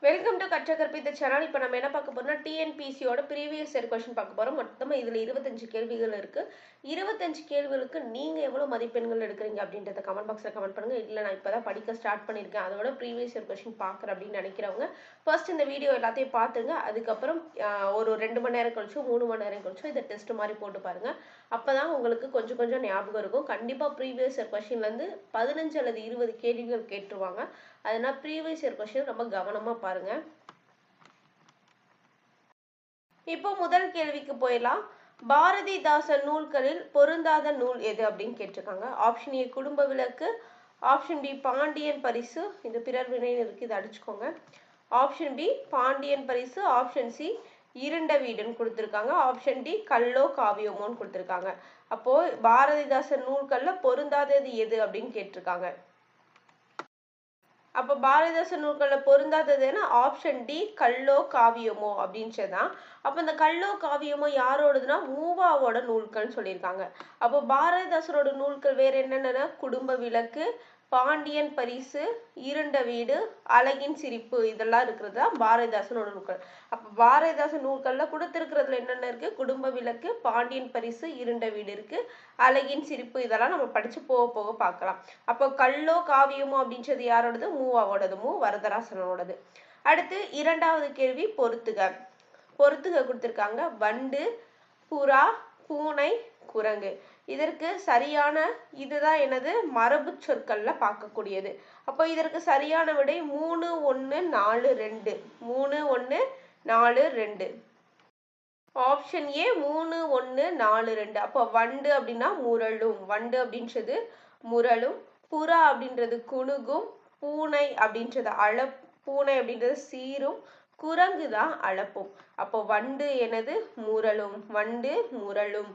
Welcome to கற்ற கற்பித்த channel. இப்போ நம்ம என்ன பார்க்க போறோம்னா டிஎன்பிசியோட ப்ரீவியஸ் இயர் கொஸ்டின் பார்க்க போறோம். மொத்தமாக இதில் 25 கேள்விகள் இருக்கு. 25 கேள்விகளுக்கு நீங்க எவ்வளவு மதிப்பெண்கள் எடுக்கிறீங்க அப்படின்றத கமெண்ட் பாக்ஸ்ல கமெண்ட் பண்ணுங்க. இல்லை நான் இப்பதான் படிக்க ஸ்டார்ட் பண்ணியிருக்கேன், அதோட ப்ரீவியஸ் இயர் கொஸ்டின் பார்க்குறேன் அப்படின்னு நினைக்கிறவங்க ஃபர்ஸ்ட் இந்த வீடியோ எல்லாத்தையும் பார்த்துங்க. அதுக்கப்புறம் ஒரு 2 மணி நேரம் கழிச்சோ 3 மணி நேரம் கழிச்சோ இதை டெஸ்ட் மாதிரி போட்டு பாருங்க. அப்பதான் உங்களுக்கு கொஞ்சம் கொஞ்சம் ஞாபகம் இருக்கும். கண்டிப்பா ப்ரீவியஸ் இயர் கொஸ்டின்ல இருந்து 15 அல்லது 20 கேள்விகள் கேட்டுருவாங்க. அதனால ப்ரீவியஸ் இயர் கொஸ்டின் ரொம்ப கவனமா பாருங்க. இப்போ முதல் கேள்விக்கு போயிடலாம். பாரதிதாசன் நூல்களில் பொருந்தாத நூல் எது அப்படின்னு கேட்டிருக்காங்க. ஆப்ஷன் ஏ குடும்ப விளக்கு, ஆப்ஷன் பி பாண்டியன் பரிசு, இது பிறர் வினைன்னு இருக்கு, இதை அடிச்சுக்கோங்க. ஆப்ஷன் பி பாண்டியன் பரிசு, ஆப்ஷன் சி இருண்ட வீடுன்னு கொடுத்துருக்காங்க, ஆப்ஷன் டி கல்லோ காவியமோன்னு கொடுத்துருக்காங்க. அப்போ பாரதிதாசன் நூல்கள்ல பொருந்தாதது எது அப்படின்னு கேட்டிருக்காங்க. அப்போ பாரதிதாசன் நூல்கள்ல பொருந்தாததுன்னா ஆப்ஷன் டி கல்லோ காவியமோ அப்படின்றதுதான். அப்போ இந்த கல்லோ காவியமோ யாரோடதுன்னா மூவாவோட நூல்கள்னு சொல்லியிருக்காங்க. அப்போ பாரதிதாசனோட நூல்கள் வேற என்னென்னா குடும்ப விளக்கு, பாண்டியன் பரிசு, இருண்ட வீடு, அழகின் சிரிப்பு, இதெல்லாம் இருக்கிறது தான் பாரதிதாசனோட நூல்கள். அப்போ பாரதிதாசன் நூல்கள்ல கொடுத்திருக்கிறதுல என்னென்ன இருக்கு? குடும்ப விளக்கு, பாண்டியன் பரிசு, இருண்ட வீடு இருக்கு, அழகின் சிரிப்பு, இதெல்லாம் நம்ம படிச்சு போக போக பார்க்கலாம். அப்போ கல்லோ காவியமோ அப்படின்றது யாரோடது? மூவாவோடது, வரதராசனோடது. அடுத்து இரண்டாவது கேள்வி, பொறுத்துக. பொறுத்துக கொடுத்திருக்காங்க. வண்டு, புறா, பூனை, குரங்கு. இதற்கு சரியான இதுதான் எனது மரபு சொற்கள்ல பார்க்கக்கூடியது. அப்போ இதற்கு சரியான விடை 3, 1, 4, 2. 3, 1, 4, 2. Option A 3, 1, 4, 2. அப்போ வண்டு அப்படின்னா முரளும், வண்டு அப்படின்றது முரளும், புறா அப்படின்றது குணுகும், பூனை அப்படின்றது பூனை அப்படின்றது சீரும், குரங்கு தான் அழப்பும். அப்போ வண்டு எனது முரளும், வண்டு முரளும்,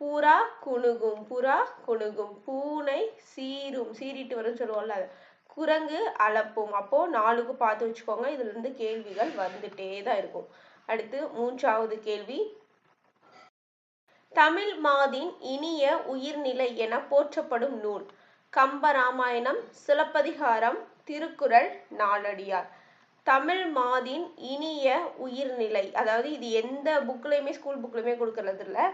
புறா குணுகும், புறா குணுகும், பூனை சீரும், சீரிட்டு வரும்னு சொல்லுவோம்ல, குரங்கு அழப்பும். அப்போ 4க்கு பார்த்து வச்சுக்கோங்க, இதுல இருந்து கேள்விகள் வந்துட்டே தான் இருக்கும். அடுத்து மூன்றாவது கேள்வி, தமிழ் மாதின் இனிய உயிர்நிலை என போற்றப்படும் நூல். கம்பராமாயணம், சிலப்பதிகாரம், திருக்குறள், நாலடியார். தமிழ் மாதின் இனிய உயிர்நிலை, அதாவது இது எந்த புக்லையுமே ஸ்கூல் புக்லையுமே கொடுக்கறது இல்லை,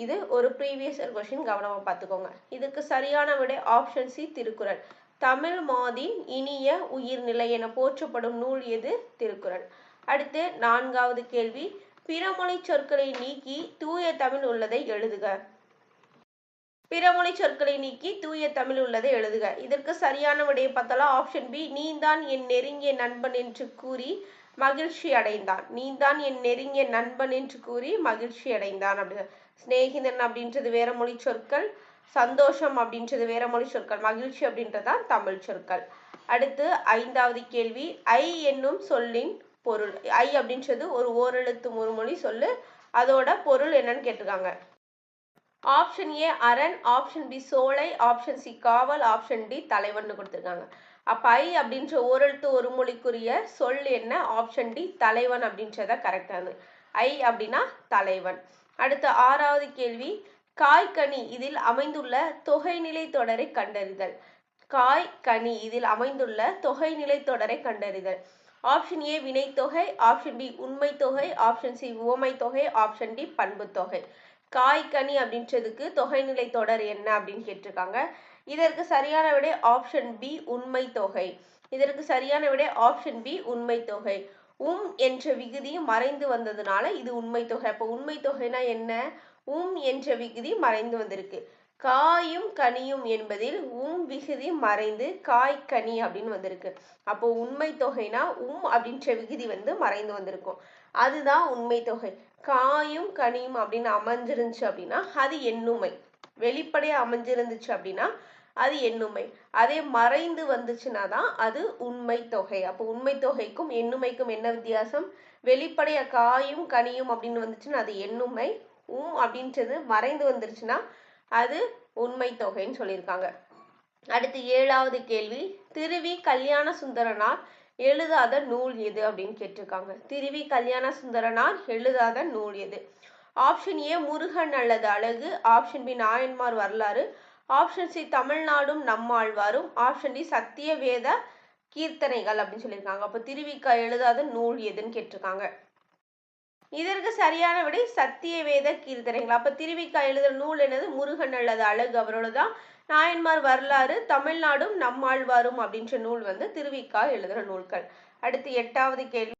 இது ஒரு ப்ரீவியஸ் இயர் கொஸ்டின், கவனமா பார்த்துக்கோங்க. இதுக்கு சரியான விடை ஆப்ஷன் சி திருக்குறள். தமிழ் மாதின் இனிய உயிர்நிலை என போற்றப்படும் நூல் எது? திருக்குறள். அடுத்து நான்காவது கேள்வி, பிறமொழி சொற்களை நீக்கி தூய தமிழ் உள்ளதை எழுதுக. பிறமொழி சொற்களை நீக்கி தூய தமிழ் உள்ளதை எழுதுக. இதற்கு சரியான விடையை பார்த்தாலும் ஆப்ஷன் பி நீதான் என் நெருங்கிய நண்பன் என்று கூறி மகிழ்ச்சி அடைந்தான். நீதான் என் நெருங்கிய நண்பன் என்று கூறி மகிழ்ச்சி அடைந்தான் அப்படி. சிநேகிதன் அப்படின்றது வேற மொழி சொற்கள், சந்தோஷம் அப்படின்றது வேற மொழி சொற்கள், மகிழ்ச்சி அப்படின்றதான் தமிழ் சொற்கள். அடுத்து ஐந்தாவது கேள்வி, ஐ என்னும் சொல்லின் பொருள். ஐ அப்படின்றது ஒரு ஓரெழுத்து ஒரு மொழி சொல்லு, அதோட பொருள் என்னன்னு கேட்டிருக்காங்க. ஆப்ஷன் ஏ அரண், ஆப்ஷன் பி சோலை, ஆப்ஷன் சி காவல், ஆப்ஷன் டி தலைவன் கொடுத்திருக்காங்க. அப்ப ஐ அப்படின்ற ஓரெழுத்து ஒரு மொழிக்குரிய சொல் என்ன? ஆப்ஷன் டி தலைவன் அப்படின்றத கரெக்டானது. ஐ அப்படின்னா தலைவன். அடுத்த ஆறாவது கேள்வி, காய் கனி இதில் அமைந்துள்ள தொகைநிலை தொடரை கண்டறிதல். காய் கனி இதில் அமைந்துள்ள தொகைநிலை தொடரை கண்டறிதல். ஆப்ஷன் ஏ வினைத்தொகை, ஆப்ஷன் பி உண்மை தொகை, ஆப்ஷன் சி உவமை தொகை, ஆப்ஷன் டி பண்பு தொகை. காய் கனி அப்படின்றதுக்கு தொகைநிலை தொடர் என்ன அப்படின்னு கேட்டிருக்காங்க. இதற்கு சரியான விடை ஆப்ஷன் பி உண்மை தொகை. இதற்கு சரியான விடை ஆப்ஷன் பி உண்மை தொகை. என்ற விகுதி மறைந்து வந்ததுனால இது உண்மை தொகை. அப்போ உண்மை தொகைனா என்ன? என்ற விகுதி மறைந்து வந்திருக்கு. காயும் கனியும் என்பதில் விகுதி மறைந்து காய் கனி அப்படின்னு வந்திருக்கு. அப்போ உண்மை தொகைனா அப்படின்ற விகுதி மறைந்து வந்திருக்கும், அதுதான் உண்மை தொகை. காயும் கனியும் அப்படின்னு அமைஞ்சிருந்துச்சு அப்படின்னா அது எண்ணுமை. வெளிப்படையா அமைஞ்சிருந்துச்சு அப்படின்னா அது எண்ணுமை. அதே மறைந்து வந்துச்சுன்னா தான் அது உண்மை தொகை. அப்போ உண்மை தொகைக்கும் எண்ணுமைக்கும் என்ன வித்தியாசம்? வெளிப்படையா காயும் கனியும் அப்படின்னு வந்துச்சுன்னா அது எண்ணுமை, அப்படின்றது மறைந்து வந்துருச்சுன்னா அது உண்மை தொகைன்னு சொல்லியிருக்காங்க. அடுத்து ஏழாவது கேள்வி, திருவி கல்யாண சுந்தரனார் எழுதாத நூல் எது அப்படின்னு கேட்டிருக்காங்க. திருவி கல்யாண சுந்தரனார் எழுதாத நூல் எது? ஆப்ஷன் ஏ முருகன் அல்லது அழகு, ஆப்ஷன் பி நாயன்மார் வரலாறு, ஆப்ஷன் சி தமிழ்நாடும் நம்மாழ்வாரும், ஆப்ஷன் டி சத்திய வேத கீர்த்தனைகள் அப்படின்னு சொல்லியிருக்காங்க. அப்போ திருவிக்கா எழுதாத நூல் எதுன்னு கேட்டிருக்காங்க. இதற்கு சரியான விடை சத்தியவேத கீர்த்தனைகள். அப்ப திருவிக்கா எழுதுற நூல் என்னது? முருகன் அல்லது அழகு அவரோடதான் நாயன்மார் வரலாறு, தமிழ்நாடும் நம்மாழ்வாரும் அப்படின்ற நூல் வந்து திருவிக்கா எழுதுற நூல்கள். அடுத்து 8வது கேள்வி,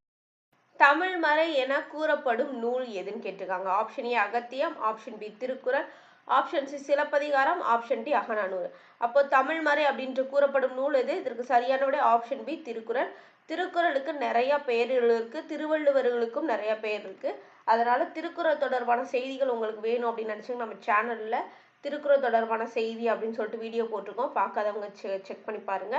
தமிழ் மறை என கூறப்படும் நூல் எதுன்னு கேட்டிருக்காங்க. Option A Agathiyam, option B Thirukkural, option C Silappathikaram, option D Akananuru. அப்போ தமிழ் மறை அப்படின்று கூறப்படும் நூல் எது? இதற்கு சரியான விட ஆப்ஷன் பி திருக்குறள். திருக்குறளுக்கு நிறைய பெயர்கள் இருக்கு, திருவள்ளுவர்களுக்கும் நிறைய பெயர் இருக்கு. அதனால திருக்குறள் தொடர்பான செய்திகள் உங்களுக்கு வேணும் அப்படின்னு நினைச்சீங்கன்னா நம்ம சேனல்ல திருக்குறள் தொடர்பான செய்தி அப்படின்னு சொல்லிட்டு வீடியோ போட்டிருக்கோம், பார்க்காதவங்க செக் பண்ணி பாருங்க.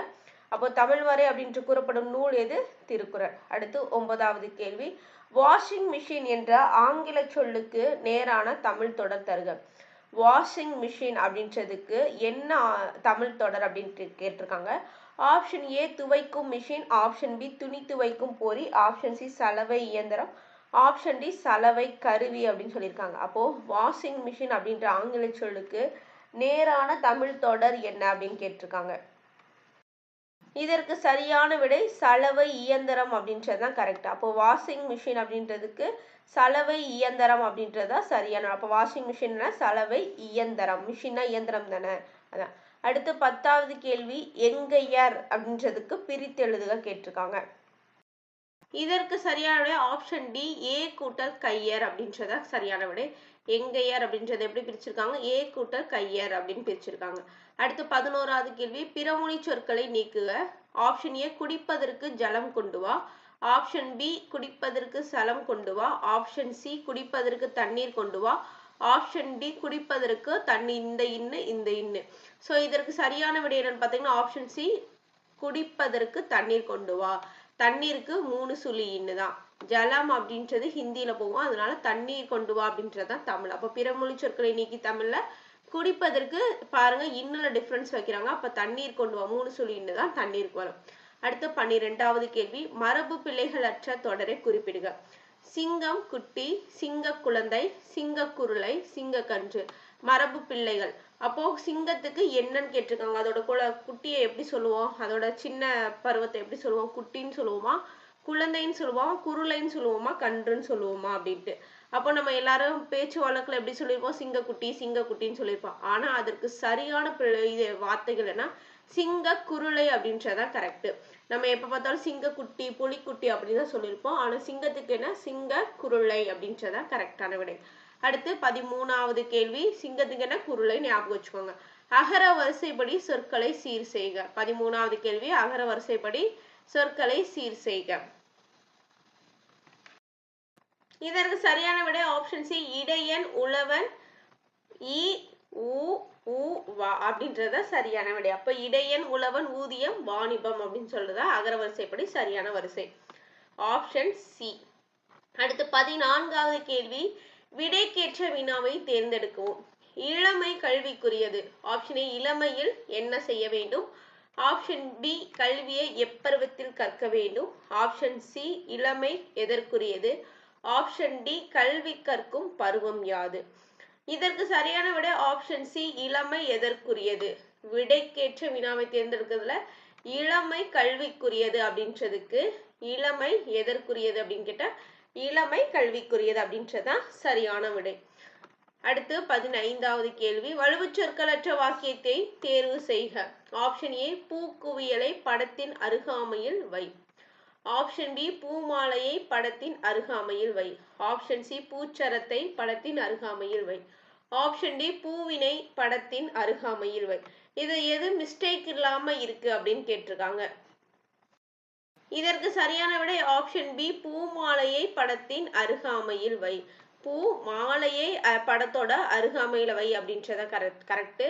அப்போ தமிழ் மறை அப்படின்று கூறப்படும் நூல் எது? திருக்குறள். அடுத்து 9வது கேள்வி, வாஷிங் மிஷின் என்ற ஆங்கில சொல்லுக்கு நேரான தமிழ் தொடர் தருக. வாஷிங் மிஷின் அப்படின்றதுக்கு என்ன தமிழ் தொடர் அப்படின்ட்டு கேட்டிருக்காங்க. ஆப்ஷன் ஏ துவைக்கும் மிஷின், ஆப்ஷன் பி துணி துவைக்கும் பொறி, ஆப்ஷன் சி சலவை இயந்திரம், ஆப்ஷன் டி சலவை கருவி அப்படின்னு சொல்லியிருக்காங்க. அப்போ வாஷிங் மிஷின் அப்படின்ற ஆங்கில சொல்லுக்கு நேரான தமிழ் தொடர் என்ன அப்படின்னு கேட்டிருக்காங்க. இதற்கு சரியான விடை சலவை இயந்திரம் அப்படின்றதுதான் கரெக்ட். அப்போ வாஷிங் மிஷின் அப்படின்றதுக்கு சலவை இயந்திரம் அப்படின்றதா சரியான. அப்போ வாஷிங் மிஷின்னா சலவை இயந்திரம், மிஷினா இயந்திரம் தானே, அதான். அடுத்து 10வது கேள்வி, எங்கையர் அப்படின்றதுக்கு பிரித்து எழுதுக கேட்டிருக்காங்க. இதற்கு சரியான விடை ஆப்ஷன் டி ஏ கூட்டல் கையர் அப்படின்றத சரியான விடை. எங்கையர் அப்படின்றத எப்படி பிரிச்சிருக்காங்க? ஏ கூட்டல் கையர் அப்படின்னு பிரிச்சிருக்காங்க. அடுத்து 11வது கேள்வி, பிறமொழி சொற்களை நீக்குக. ஆப்ஷன் ஏ குடிப்பதற்கு ஜலம் கொண்டு வா, ஆப்ஷன் பி குடிப்பதற்கு சலம் கொண்டு வா, ஆப்ஷன் சி குடிப்பதற்கு தண்ணீர் கொண்டு வா, ஆப்ஷன் டி குடிப்பதற்கு தண்ணி இந்த இன்னு. ஸோ இதற்கு சரியான விடை என்னன்னு பார்த்தீங்கன்னா ஆப்ஷன் சி குடிப்பதற்கு தண்ணீர் கொண்டு வா. தண்ணீருக்கு 3 சுழி இன்னு தான். ஜலம் அப்படின்றது ஹிந்தியில போகும், அதனால தண்ணீர் கொண்டு வா அப்படின்றதான் தமிழ். அப்ப பிறமொழி சொற்களை நீக்கி தமிழ்ல குடிப்பதற்கு பாருங்க இன்னுல டிஃபரன்ஸ் வைக்கிறாங்க. அப்ப தண்ணீர் கொண்டு வா 3 சுழி இன்னு தான் தண்ணீருக்கு வரும். அடுத்து 12வது கேள்வி, மரபு பிள்ளைகளற்ற தொடரை குறிப்பிடுக. சிங்கம் குட்டி, சிங்க குழந்தை, சிங்க குருளை, சிங்க கன்று. மரபு பிள்ளைகள். அப்போ சிங்கத்துக்கு என்னன்னு கேட்டிருக்காங்க. அதோட குட்டியை எப்படி சொல்லுவோம்? அதோட சின்ன பருவத்தை எப்படி சொல்லுவோம்? குட்டின்னு சொல்லுவோமா, குழந்தைன்னு சொல்லுவோம், குருளைன்னு சொல்லுவோமா, கன்றுன்னு சொல்லுவோமா அப்படின்ட்டு. அப்போ நம்ம எல்லாரும் பேச்சு வழக்குல எப்படி சொல்லியிருப்போம்? சிங்கக்குட்டி சிங்கக்குட்டின்னு சொல்லியிருப்போம். ஆனா அதற்கு சரியான வார்த்தைகள் என்ன? சிங்க குருளை அப்படின்றதான் கரெக்ட். நம்ம எப்ப பார்த்தாலும் சிங்கக்குட்டி புலிக்குட்டி அப்படின்னு தான் சொல்லியிருப்போம். ஆனா சிங்கத்துக்கு என்ன? சிங்க குருளை அப்படின்றதான் கரெக்டான விடை. அடுத்து 13வது கேள்வி, சிங்கத்துக்கு என்ன? குருளை, ஞாபகம் வச்சுக்கோங்க. அகர வரிசைப்படி சொற்களை சீர் செய்க. 13வது கேள்வி, அகர வரிசைப்படி சொற்களை சீர் செய்க. இதற்கு சரியான விடை ஆப்ஷன் சி இடையன் உழவன் இ உ உ வா அப்படின்றத சரியான விடை. அப்ப இடையன் உழவன் ஊதியம் வாணிபம் அப்படின்னு சொல்றதா அகர வரிசைப்படி சரியான வரிசை. Option C. அடுத்து 14வது கேள்வி, விடைக்கேற்ற வினாவை தேர்ந்தெடுக்கவும். இளமை கல்விக்குரியது. ஆப்ஷன் ஏ இளமையில் என்ன செய்ய வேண்டும், ஆப்ஷன் பி கல்வியை எப்பருவத்தில் கற்க வேண்டும், ஆப்ஷன் சி இளமை எதற்குரியது, ஆப்ஷன் டி கல்வி கற்கும் பருவம் யாது. இதற்கு சரியான விட ஆப்ஷன் சி இளமை எதற்குரியது. விடைக்கேற்ற வினாவை தேர்ந்தெடுக்கிறதுல இளமை கல்விக்குரியது அப்படின்றதுக்கு இளமை எதற்குரியது அப்படின்னு கேட்டா இளமை கல்விக்குரியது அப்படின்றதான் சரியான விடை. அடுத்து 15வது கேள்வி, வலுவுச்சொற்களற்ற வாக்கியத்தை தேர்வு செய்க. ஆப்ஷன் ஏ பூக்குவியலை படத்தின் அருகாமையில் வை, ஆப்ஷன் பி பூமாலையை படத்தின் அருகாமையில் வை, ஆப்ஷன் சி பூச்சரத்தை படத்தின் அருகாமையில் வை, ஆப்ஷன் டி பூவினை படத்தின் அருகாமையில் வை. இது எது மிஸ்டேக் இல்லாம இருக்கு அப்படின்னு கேட்டிருக்காங்க. இதற்கு சரியான விடை ஆப்ஷன் பி பூமாலையை படத்தின் அருகாமையில் வை. பூ மாலையை படத்தோட அருகாமையில வை அப்படின்றத கரெக்ட்.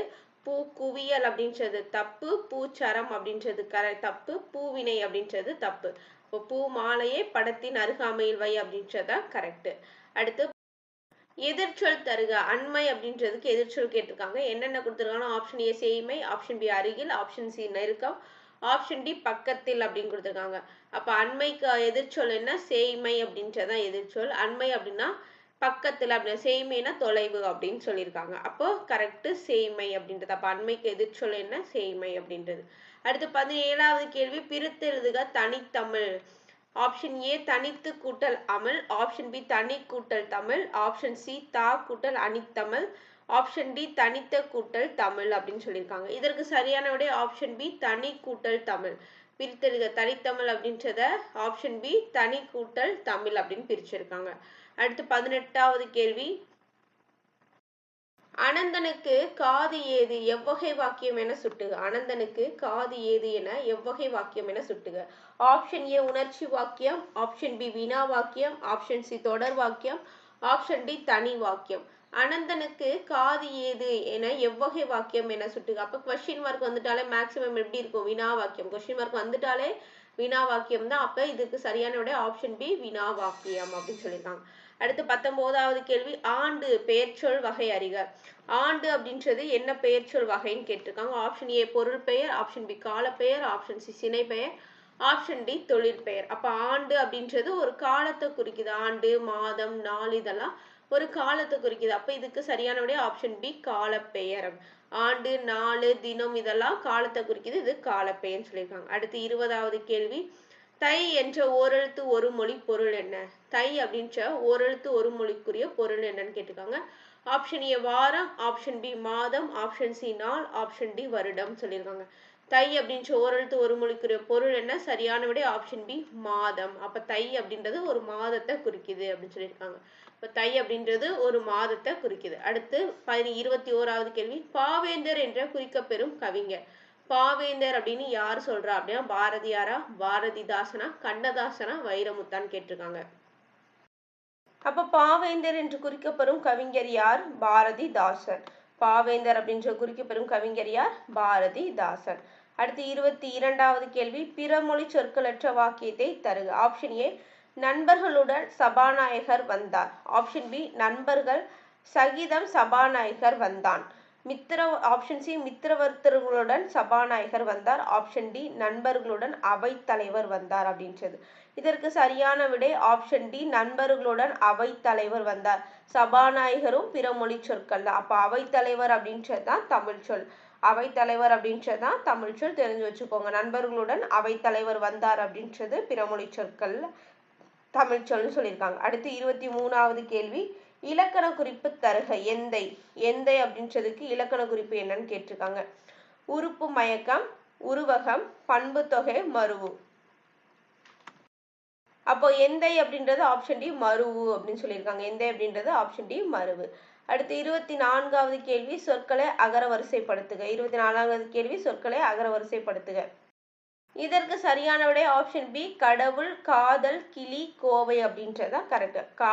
பூ குவியல் அப்படின்றது தப்பு, பூச்சரம் அப்படின்றது தப்பு, பூவினை அப்படின்றது தப்பு. இப்போ பூ மாலையை படத்தின் அருகாமையில் வை அப்படின்றதா கரெக்ட். அடுத்து எதிர்ச்சொல் தருக. அண்மை அப்படின்றதுக்கு எதிர்ச்சொல் கேட்டிருக்காங்க. என்னென்ன கொடுத்துருக்காங்கன்னா ஆப்ஷன் ஏ சேய்மை, ஆப்ஷன் பி அருகில், ஆப்ஷன் சி நெருக்கம், ஆப்ஷன் டி பக்கத்தில் அப்படின்னு கொடுத்துருக்காங்க. அப்ப அண்மைக்கு எதிர்ச்சொல் என்ன? சேய்மை அப்படின்றதான் எதிர்ச்சொல். அண்மை அப்படின்னா பக்கத்துல, அப்படின்னா சேய்மைனா தொலைவு அப்படின்னு சொல்லியிருக்காங்க. அப்போ கரெக்ட் சேய்மை அப்படின்றது. அப்ப அண்மைக்கு எதிர்ச்சொல் என்ன? சேய்மை அப்படின்றது. அடுத்து 17வது கேள்வி பிரித்தெழுதுக தனித்தமிழ். ஆப்ஷன் ஏ தனித்து கூட்டல் அமிழ், ஆப்ஷன் பி தனி கூட்டல் தமிழ், ஆப்ஷன் சி தா கூட்டல் அனித்தமிழ், ஆப்ஷன் டி தனித்த கூட்டல் தமிழ் அப்படின்னு சொல்லியிருக்காங்க. இதற்கு சரியான விடை ஆப்ஷன் பி தனி கூட்டல் தமிழ். பிரித்தெழுதுக தனித்தமிழ் அப்படின்றத ஆப்ஷன் பி தனி கூட்டல் தமிழ் அப்படின்னு பிரிச்சிருக்காங்க. அடுத்து 18வது கேள்வி அனந்தனுக்கு காது ஏது எவ்வகை வாக்கியம் என சுட்டுக. அனந்தனுக்கு காது ஏது என எவ்வகை வாக்கியம் என சுட்டுக. ஆப்ஷன் ஏ உணர்ச்சி வாக்கியம், ஆப்ஷன் பி வினா வாக்கியம், ஆப்ஷன் சி தொடர் வாக்கியம், ஆப்ஷன் டி தனி வாக்கியம். அனந்தனுக்கு காது ஏது என எவ்வகை வாக்கியம் என சுட்டுக. அப்ப கொஸ்டின் மார்க் வந்துட்டாலே மேக்சிமம் எப்படி இருக்கும்? வினா வாக்கியம். கொஸ்டின் மார்க் வந்துட்டாலே வினா வாக்கியம் தான். அப்ப இதுக்கு சரியான விட ஆப்ஷன் பி வினா வாக்கியம் அப்படின்னு சொல்லியிருக்காங்க. அடுத்து 19வது கேள்வி ஆண்டு பெயர்ச்சொல் வகை அறிக. ஆண்டு அப்படின்றது என்ன பெயர்ச்சொல் வகைன்னு கேட்டிருக்காங்க. ஆப்ஷன் ஏ பொருள் பெயர், ஆப்ஷன் பி காலப்பெயர், ஆப்ஷன் சி சினை பெயர், ஆப்ஷன் டி தொழிற்பெயர். அப்ப ஆண்டு அப்படின்றது ஒரு காலத்தை குறிக்குது. ஆண்டு, மாதம், நாள் இதெல்லாம் ஒரு காலத்தை குறிக்குது. அப்ப இதுக்கு சரியான விடை ஆப்ஷன் பி காலப்பெயர். ஆண்டு, நாள், தினம் இதெல்லாம் காலத்தை குறிக்குது. இது காலப்பெயர்னு சொல்லியிருக்காங்க. அடுத்து 20வது கேள்வி தை என்ற ஓரெழுத்து ஒரு மொழி பொருள் என்ன? தை அப்படின்ற ஓரெழுத்து ஒரு மொழிக்குரிய பொருள் என்னன்னு கேட்டிருக்காங்க. ஆப்ஷன் ஏ வாரம், ஆப்ஷன் பி மாதம், ஆப்ஷன் சி நாள், ஆப்ஷன் டி வருடம் சொல்லியிருக்காங்க. தை அப்படின்ற ஓரெழுத்து ஒரு மொழிக்குரிய பொருள் என்ன? சரியான விடை ஆப்ஷன் பி மாதம். அப்ப தை அப்படின்றது ஒரு மாதத்தை குறிக்குது அப்படின்னு சொல்லியிருக்காங்க. இப்ப தை அப்படின்றது ஒரு மாதத்தை குறிக்குது. அடுத்து 21வது கேள்வி பாவேந்தர் என்ற குறிக்கப்பெறும் கவிஞர். பாவேந்தர் அப்படின்னு யார் சொல்றா அப்படின்னா பாரதியாரா, பாரதிதாசனா, கண்ணதாசனா, வைரமுத்தான்னு கேட்டிருக்காங்க. அப்ப பாவேந்தர் என்று குறிக்கப்பெறும் கவிஞர் யார்? பாரதிதாசன். பாவேந்தர் அப்படின்ற குறிக்கப்பெறும் கவிஞர் யார்? பாரதிதாசன். அடுத்து 22வது கேள்வி பிறமொழி சொற்களற்ற வாக்கியத்தை தருக. ஆப்ஷன் ஏ நண்பர்களுடன் சபாநாயகர் வந்தார், ஆப்ஷன் பி நண்பர்கள் சகிதம் சபாநாயகர் வந்தான், ஆப்ஷன் சி மித்திரவர்த்தர்களுடன் சபாநாயகர் வந்தார், ஆப்ஷன் டி நண்பர்களுடன் அவைத்தலைவர் வந்தார் அப்படின்றது. இதற்கு சரியான விடை ஆப்ஷன் டி நண்பர்களுடன் அவைத்தலைவர் வந்தார். சபாநாயகரும் பிறமொழி சொற்கள் தான். அப்ப அவைத்தலைவர் அப்படின்றது தான் தமிழ் சொல். அவைத்தலைவர் அப்படின்றது தான் தமிழ் சொல், தெரிஞ்சு வச்சுக்கோங்க. நண்பர்களுடன் அவைத்தலைவர் வந்தார் அப்படின்றது பிறமொழி சொற்கள் தமிழ் சொல்னு சொல்லியிருக்காங்க. அடுத்து 23வது கேள்வி இலக்கண குறிப்பு தருக. எந்தை. எந்தை அப்படின்றதுக்கு இலக்கண குறிப்பு என்னன்னு கேட்டிருக்காங்க. உறுப்பு மயக்கம், உருவகம், பண்பு தொகை, மருவு. அப்போ எந்தை அப்படின்றது ஆப்ஷன் டி மருவு அப்படின்னு சொல்லியிருக்காங்க. எந்தை அப்படின்றது ஆப்ஷன் டி மருவு. அடுத்து 24வது கேள்வி சொற்களை அகர வரிசைப்படுத்துக. 24வது கேள்வி சொற்களை அகர வரிசைப்படுத்துக. இதற்கு சரியான விடை ஆப்ஷன் பி கடவுள், காதல், கிளி, கோவை அப்படின்றதான் கரெக்ட். கா,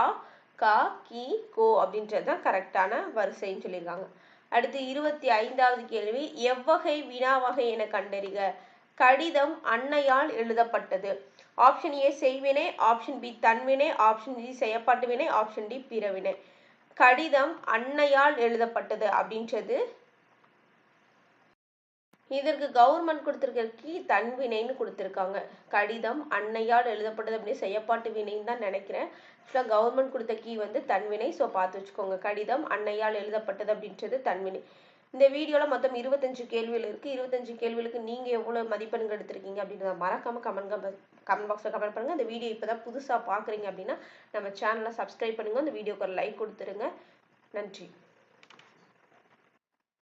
கா, கி, கோ அப்படின்றதுதான் கரெக்டான வரிசைன்னு சொல்லியிருக்காங்க. அடுத்து 25வது கேள்வி எவ்வகை வினா வகை என கண்டறிக. கடிதம் அன்னையால் எழுதப்பட்டது. ஆப்ஷன் ஏ செய்வினை, ஆப்ஷன் பி தன்வினை, ஆப்ஷன் டி செய்யப்பட்டு வினை, ஆப்ஷன் டி பிறவினை. கடிதம் அன்னையால் எழுதப்பட்டது அப்படின்றது இதற்கு கவர்மெண்ட் கொடுத்திருக்கிற கீ தன்வினைன்னு கொடுத்திருக்காங்க. கடிதம் அன்னையால் எழுதப்பட்டது அப்படின்னு செய்யப்பாட்டு வினைன்னு தான் நினைக்கிறேன். கவர்மெண்ட் கொடுத்த கீ வந்து தன்வினை. ஸோ பார்த்து வச்சுக்கோங்க. கடிதம் அன்னையால் எழுதப்பட்டது அப்படின்றது தன்வினை. இந்த வீடியோல மொத்தம் 25 கேள்விகள் இருக்கு. 25 கேள்விகளுக்கு நீங்க எவ்வளவு மதிப்பெண்கள் எடுத்திருக்கீங்க அப்படின்றத மறக்காம கமெண்ட் பாக்ஸ்ல கமெண்ட் பண்ணுங்க. இந்த வீடியோ இப்பதான் புதுசா பாக்குறீங்க அப்படின்னா நம்ம சேனலை சப்ஸ்கிரைப் பண்ணுங்க. இந்த வீடியோக்கு ஒரு லைக் கொடுத்துருங்க. நன்றி.